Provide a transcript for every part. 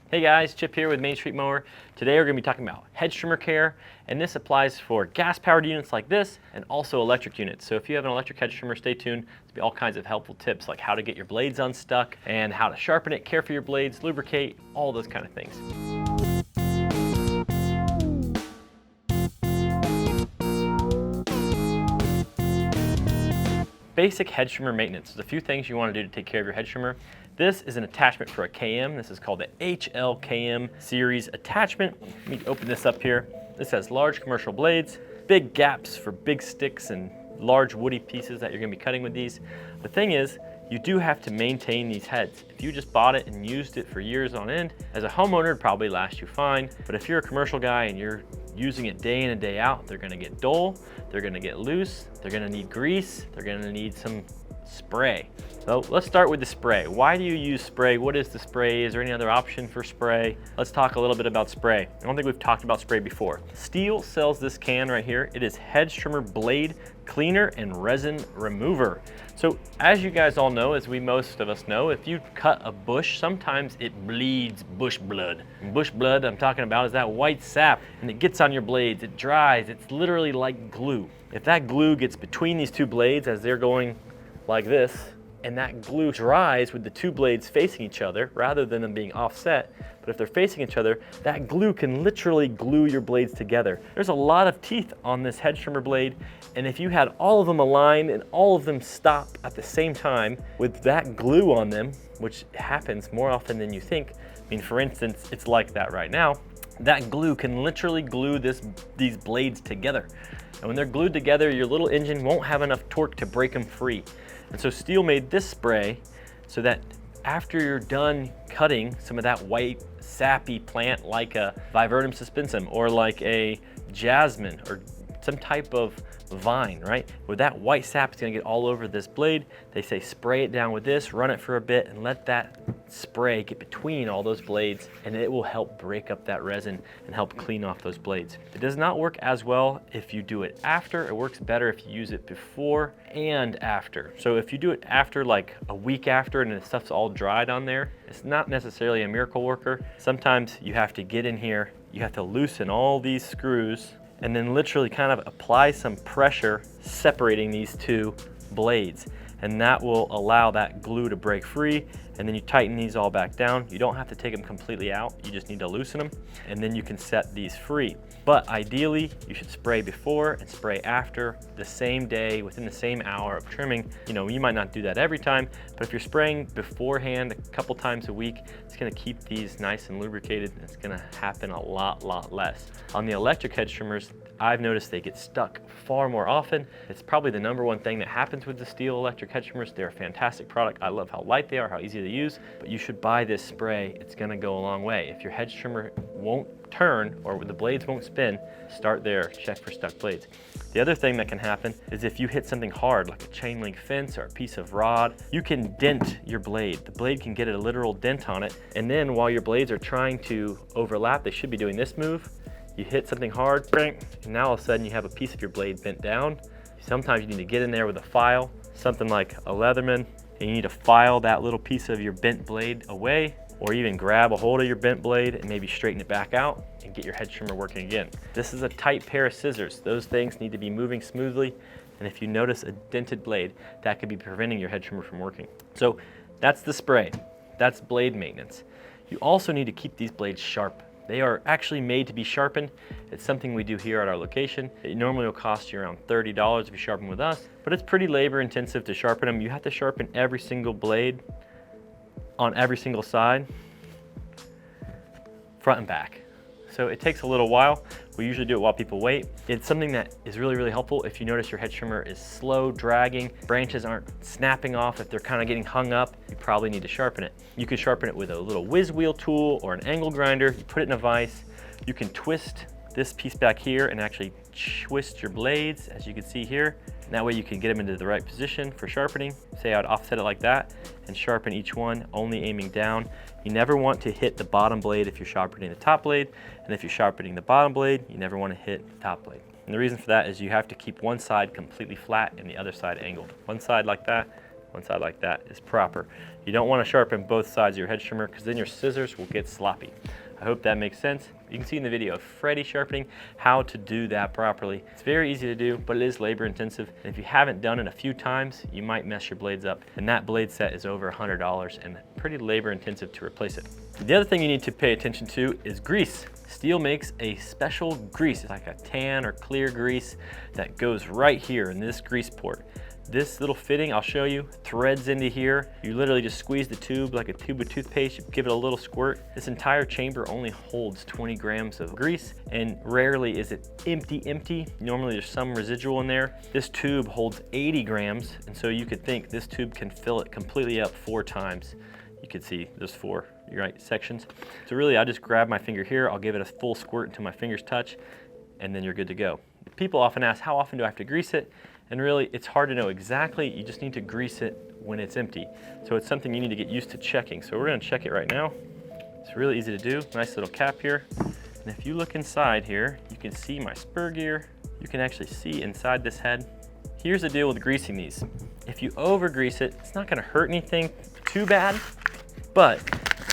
Hey guys, Chip here with Main Street Mower. Today we're going to be talking about hedge trimmer care, and this applies for gas-powered units like this and also electric units. So if you have an electric hedge trimmer, stay tuned. There'll be all kinds of helpful tips like how to get your blades unstuck and how to sharpen it, care for your blades, lubricate, all those kind of things. Basic hedge trimmer maintenance. There's a few things you want to do to take care of your hedge trimmer. This is an attachment for a KM. This is called the HLKM series attachment. Let me open this up here. This has large commercial blades, big gaps for big sticks and large woody pieces that you're going to be cutting with these. The thing is, you do have to maintain these heads. If you just bought it and used it for years on end, as a homeowner, it'd probably last you fine. But if you're a commercial guy and you're using it day in and day out, they're gonna get dull, they're gonna get loose, they're gonna need grease, they're gonna need some spray. So let's start with the spray. Why do you use spray? What is the spray? Is there any other option for spray? Let's talk a little bit about spray. I don't think we've talked about spray before. STIHL sells this can right here. It is Hedge Trimmer Blade Cleaner and Resin Remover. So as you guys all know, as most of us know, if you cut a bush, sometimes it bleeds bush blood. And bush blood I'm talking about is that white sap, and it gets on your blades, it dries, it's literally like glue. If that glue gets between these two blades as they're going like this, and that glue dries with the two blades facing each other rather than them being offset, but if they're facing each other, that glue can literally glue your blades together. There's a lot of teeth on this hedge trimmer blade, and if you had all of them aligned and all of them stop at the same time with that glue on them, which happens more often than you think. I mean, for instance, it's like that right now. That glue can literally glue these blades together. And when they're glued together, your little engine won't have enough torque to break them free. And so STIHL made this spray so that after you're done cutting some of that white sappy plant like a Viburnum suspensum or like a jasmine or some type of vine, right? Where that white sap is gonna get all over this blade, they say spray it down with this, run it for a bit, and let that spray get between all those blades, and it will help break up that resin and help clean off those blades. It does not work as well if you do it after. It works better if you use it before and after. So if you do it after, like a week after, and the stuff's all dried on there, it's not necessarily a miracle worker. Sometimes you have to get in here, you have to loosen all these screws, and then literally kind of apply some pressure separating these two blades. And that will allow that glue to break free, and then you tighten these all back down. You don't have to take them completely out, you just need to loosen them, and then you can set these free. But ideally, you should spray before and spray after the same day, within the same hour of trimming. You know, you might not do that every time, but if you're spraying beforehand a couple times a week, it's gonna keep these nice and lubricated, and it's gonna happen a lot less. On the electric hedge trimmers, I've noticed they get stuck far more often. It's probably the #1 thing that happens with the STIHL electric hedge trimmers. They're a fantastic product. I love how light they are, how easy to use, but you should buy this spray. It's gonna go a long way. If your hedge trimmer won't turn or the blades won't spin, start there, check for stuck blades. The other thing that can happen is if you hit something hard, like a chain link fence or a piece of rod, you can dent your blade. The blade can get a literal dent on it, and then while your blades are trying to overlap, they should be doing this move. You hit something hard, and now all of a sudden you have a piece of your blade bent down. Sometimes you need to get in there with a file, something like a Leatherman, and you need to file that little piece of your bent blade away, or even grab a hold of your bent blade and maybe straighten it back out and get your hedge trimmer working again. This is a tight pair of scissors. Those things need to be moving smoothly, and if you notice a dented blade, that could be preventing your hedge trimmer from working. So that's the spray. That's blade maintenance. You also need to keep these blades sharp. They are actually made to be sharpened. It's something we do here at our location. It normally will cost you around $30 if you sharpen with us, but it's pretty labor intensive to sharpen them. You have to sharpen every single blade on every single side, front and back. So it takes a little while. We usually do it while people wait. It's something that is really helpful if you notice your hedge trimmer is slow dragging, branches aren't snapping off, if they're kind of getting hung up, you probably need to sharpen it. You can sharpen it with a little whiz wheel tool or an angle grinder. You put it in a vise. You can twist this piece back here and actually twist your blades, as you can see here. And that way you can get them into the right position for sharpening. Say I'd offset it like that and sharpen each one, only aiming down. You never want to hit the bottom blade if you're sharpening the top blade, and if you're sharpening the bottom blade, you never want to hit the top blade. And the reason for that is you have to keep one side completely flat and the other side angled. One side like that is proper. You don't want to sharpen both sides of your hedge trimmer because then your scissors will get sloppy. I hope that makes sense. You can see in the video of Freddie sharpening how to do that properly. It's very easy to do, but it is labor intensive. And if you haven't done it a few times, you might mess your blades up. And that blade set is over $100 and pretty labor intensive to replace it. The other thing you need to pay attention to is grease. STIHL makes a special grease. It's like a tan or clear grease that goes right here in this grease port. This little fitting, I'll show you, threads into here. You literally just squeeze the tube like a tube of toothpaste, you give it a little squirt. This entire chamber only holds 20 grams of grease, and rarely is it empty. Normally there's some residual in there. This tube holds 80 grams, and so you could think this tube can fill it completely up 4 times. You can see there's 4 sections. So really I just grab my finger here, I'll give it a full squirt until my fingers touch, and then you're good to go. People often ask, how often do I have to grease it? And really, it's hard to know exactly. You just need to grease it when it's empty. So it's something you need to get used to checking. So we're gonna check it right now. It's really easy to do. Nice little cap here. And if you look inside here, you can see my spur gear. You can actually see inside this head. Here's the deal with greasing these. If you over grease it, it's not gonna hurt anything too bad, but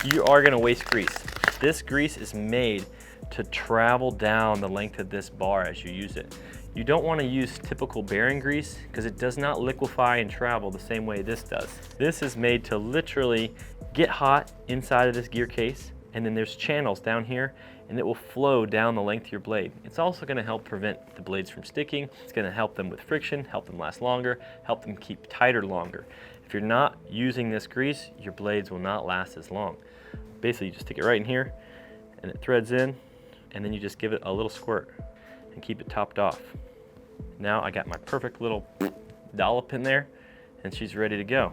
you are gonna waste grease. This grease is made to travel down the length of this bar as you use it. You don't want to use typical bearing grease because it does not liquefy and travel the same way this does. This is made to literally get hot inside of this gear case, and then there's channels down here, and it will flow down the length of your blade. It's also going to help prevent the blades from sticking. It's going to help them with friction, help them last longer, help them keep tighter longer. If you're not using this grease, your blades will not last as long. Basically, you just stick it right in here, and it threads in, and then you just give it a little squirt and keep it topped off. Now I got my perfect little dollop in there, and she's ready to go.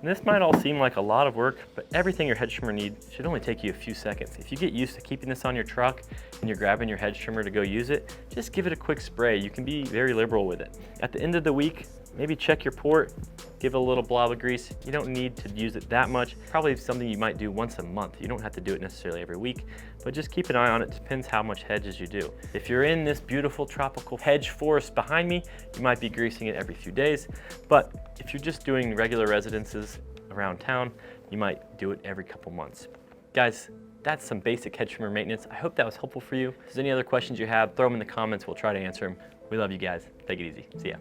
And this might all seem like a lot of work, but everything your hedge trimmer needs should only take you a few seconds. If you get used to keeping this on your truck and you're grabbing your hedge trimmer to go use it, just give it a quick spray. You can be very liberal with it. At the end of the week, maybe check your port, give it a little blob of grease. You don't need to use it that much. Probably something you might do once a month. You don't have to do it necessarily every week, but just keep an eye on it. Depends how much hedges you do. If you're in this beautiful tropical hedge forest behind me, you might be greasing it every few days. But if you're just doing regular residences around town, you might do it every couple months. Guys, that's some basic hedge trimmer maintenance. I hope that was helpful for you. If there's any other questions you have, throw them in the comments. We'll try to answer them. We love you guys. Take it easy. See ya.